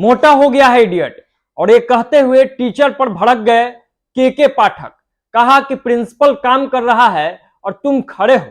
मोटा हो गया है इडियट। और ये कहते हुए टीचर पर भड़क गए के पाठक। कहा कि प्रिंसिपल काम कर रहा है और तुम खड़े हो।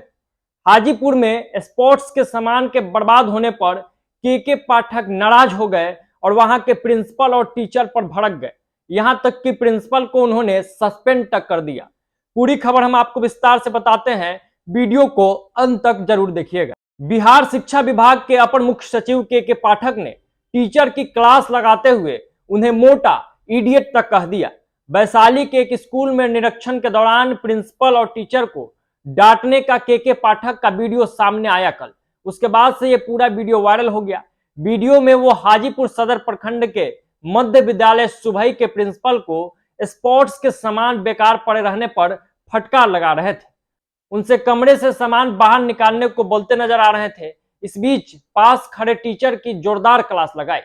हाजीपुर में स्पोर्ट्स के सामान के बर्बाद होने पर के पाठक नाराज हो गए और वहां के प्रिंसिपल और टीचर पर भड़क गए। यहां तक कि प्रिंसिपल को उन्होंने सस्पेंड तक कर दिया। पूरी खबर हम आपको विस्तार से बताते हैं, वीडियो को अंत तक जरूर देखिएगा। बिहार शिक्षा विभाग के अपर मुख्य सचिव के पाठक ने टीचर की क्लास लगाते हुए उन्हें मोटा इडियट तक कह दिया। वैशाली के एक स्कूल में निरीक्षण के दौरान प्रिंसिपल और टीचर को डांटने का के पाठक का वीडियो सामने आया कल। उसके बाद से यह पूरा वीडियो वायरल हो गया। वीडियो में वो हाजीपुर सदर प्रखंड के मध्य विद्यालय सुभई के प्रिंसिपल को स्पोर्ट्स के सामान बेकार पड़े रहने पर फटकार लगा रहे थे। उनसे कमरे से सामान बाहर निकालने को बोलते नजर आ रहे थे। इस बीच पास खड़े टीचर की जोरदार क्लास लगाई।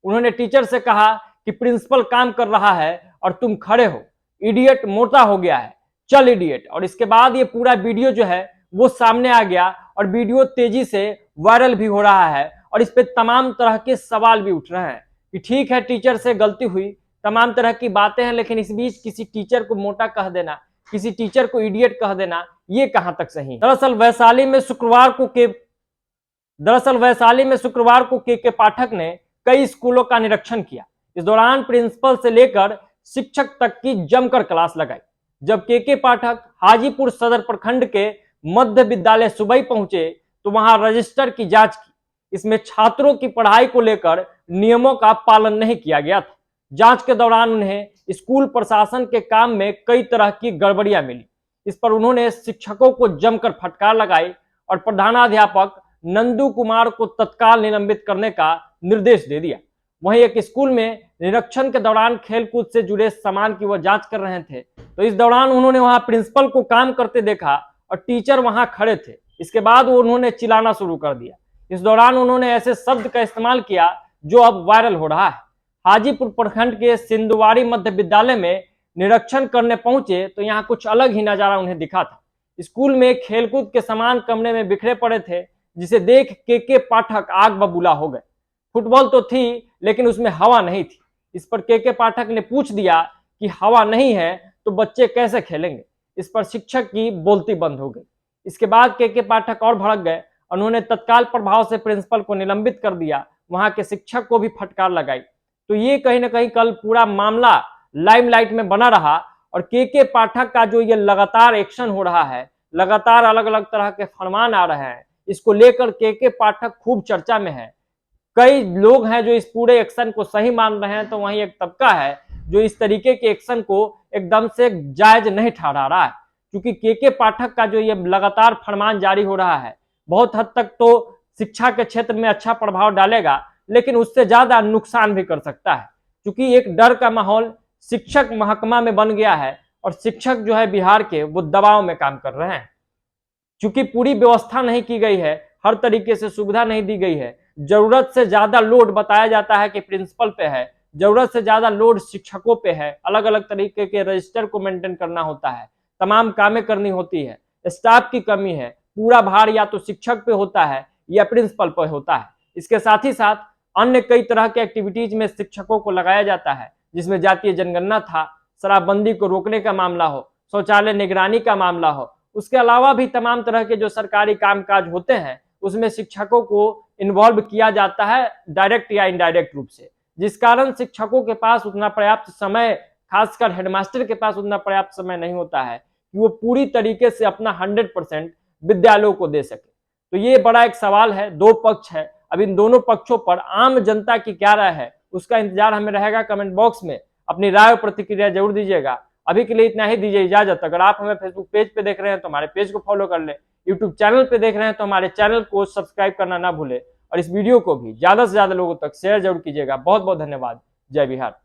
उन्होंने टीचर से कहा कि प्रिंसिपल काम कर रहा है और तुम खड़े हो। इडियट मोटा हो गया है, चल इडियट। और इसके बाद ये पूरा वीडियो जो है वो सामने आ गया और वीडियो तेजी से वायरल भी हो रहा है और इस पे तमाम तरह के सवाल भी उठ रहे हैं कि ठीक है टीचर से गलती हुई, तमाम तरह की बातें हैं, लेकिन इस बीच किसी टीचर को मोटा कह देना, किसी टीचर को इडियट कह देना, ये कहां तक सही है। दरअसल वैशाली में शुक्रवार को के पाठक ने कई स्कूलों का निरीक्षण किया। इस दौरान प्रिंसिपल से लेकर शिक्षक तक की जमकर क्लास लगाई। जब के पाठक हाजीपुर सदर प्रखंड के मध्य विद्यालय सुबई पहुंचे तो वहां रजिस्टर की जांच की। इसमें छात्रों की पढ़ाई को लेकर नियमों का पालन नहीं किया गया था। जांच के दौरान उन्हें स्कूल प्रशासन के काम में कई तरह की गड़बड़ियां मिली। इस पर उन्होंने शिक्षकों को जमकर फटकार लगाई और प्रधानाध्यापक नंदू कुमार को तत्काल निलंबित करने का निर्देश दे दिया। वहीं एक स्कूल में निरीक्षण के दौरान खेलकूद से जुड़े सामान की वह जांच कर रहे थे, तो इस दौरान उन्होंने वहां प्रिंसिपल को काम करते देखा और टीचर वहां खड़े थे। इसके बाद उन्होंने चिल्लाना शुरू कर दिया। इस दौरान उन्होंने ऐसे शब्द का इस्तेमाल किया जो अब वायरल हो रहा है। हाजीपुर प्रखंड के सिंधुवाड़ी मध्य विद्यालय में निरीक्षण करने पहुंचे तो यहाँ कुछ अलग ही नजारा उन्हें दिखा था। स्कूल में खेलकूद के सामान कमरे में बिखरे पड़े थे, जिसे देख के पाठक आग बबूला हो गए। फुटबॉल तो थी लेकिन उसमें हवा नहीं थी। इस पर के पाठक ने पूछ दिया कि हवा नहीं है तो बच्चे कैसे खेलेंगे। इस पर शिक्षक की बोलती बंद हो गई। इसके बाद के पाठक और भड़क गए। उन्होंने तत्काल प्रभाव से प्रिंसिपल को निलंबित कर दिया। वहां के शिक्षक को भी फटकार लगाई। तो ये कहीं ना कहीं कल पूरा मामला लाइमलाइट में बना रहा और के पाठक का जो ये लगातार एक्शन हो रहा है, लगातार अलग अलग तरह के फरमान आ रहे हैं, इसको लेकर के पाठक खूब चर्चा में है। कई लोग हैं जो इस पूरे एक्शन को सही मान रहे हैं, तो वहीं एक तबका है जो इस तरीके के एक्शन को एकदम से जायज नहीं ठहरा रहा है। क्योंकि के पाठक का जो ये लगातार फरमान जारी हो रहा है, बहुत हद तक तो शिक्षा के क्षेत्र में अच्छा प्रभाव डालेगा, लेकिन उससे ज्यादा नुकसान भी कर सकता है। क्योंकि एक डर का माहौल शिक्षक महकमा में बन गया है और शिक्षक जो है बिहार के वो दबाव में काम कर रहे हैं। क्योंकि पूरी व्यवस्था नहीं की गई है, हर तरीके से सुविधा नहीं दी गई है। जरूरत से ज्यादा लोड बताया जाता है कि प्रिंसिपल पे है, जरूरत से ज्यादा लोड शिक्षकों पे है। अलग अलग तरीके के रजिस्टर को मेंटेन करना होता है, तमाम कामें करनी होती है, स्टाफ की कमी है। पूरा भार या तो शिक्षक पे होता है या प्रिंसिपल पे होता है। इसके साथ ही साथ अन्य कई तरह के एक्टिविटीज में शिक्षकों को लगाया जाता है, जिसमें जातीय जनगणना था, शराबबंदी को रोकने का मामला हो, शौचालय निगरानी का मामला हो, उसके अलावा भी तमाम तरह के जो सरकारी कामकाज होते हैं उसमें शिक्षकों को इन्वॉल्व किया जाता है डायरेक्ट या इनडायरेक्ट रूप से। जिस कारण शिक्षकों के पास उतना पर्याप्त समय, खासकर हेडमास्टर के पास उतना पर्याप्त समय नहीं होता है कि वो पूरी तरीके से अपना 100% विद्यालयों को दे सके। तो ये बड़ा एक सवाल है, दो पक्ष है। अब इन दोनों पक्षों पर आम जनता की क्या राय है उसका इंतजार हमें रहेगा। कमेंट बॉक्स में अपनी राय और प्रतिक्रिया जरूर दीजिएगा। अभी के लिए इतना ही, दीजिए इजाजत। अगर आप हमें फेसबुक पेज पे देख रहे हैं तो हमारे पेज को फॉलो कर ले, यूट्यूब चैनल पे देख रहे हैं तो हमारे चैनल को सब्सक्राइब करना ना भूले और इस वीडियो को भी ज्यादा से ज्यादा लोगों तक शेयर जरूर कीजिएगा। बहुत बहुत धन्यवाद। जय बिहार।